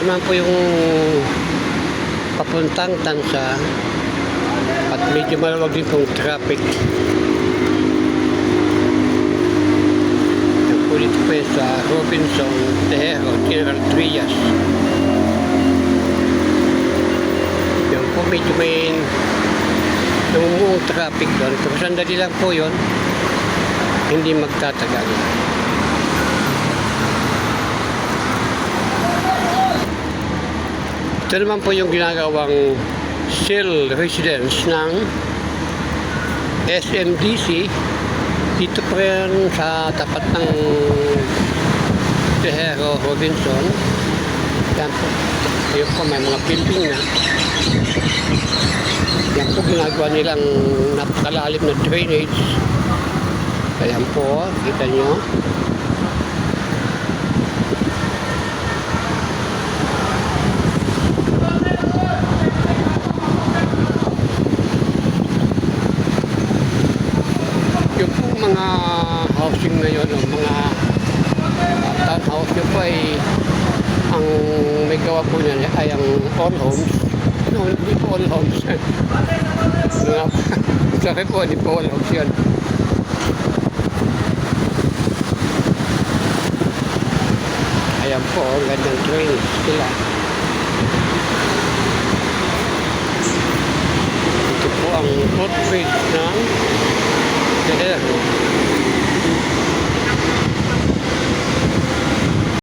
naman po yung papuntang Tansa at medyo maluwag din pong traffic. Ulit po sa Robinson, Tejero, General Trias. Yan po medyo may namumuong traffic doon. Pero sandali lang po yun, hindi magtatagal. Ito naman po yung ginagawang Shell Residence ng SMDC dito pa rin sa tapat ng Tejero, Robinson. Yan po. Yan po, may mga building na. Yan po ginagawa nilang napakalalim na drainage. Ayan po, kita nyo. Yung po mga housing ngayon, mga townhouse yun po ay ang may gawa po niya ay ang all homes. No, hindi po all homes. Sabi po, hindi po all homes yan. Ayan po, ganyang train sila.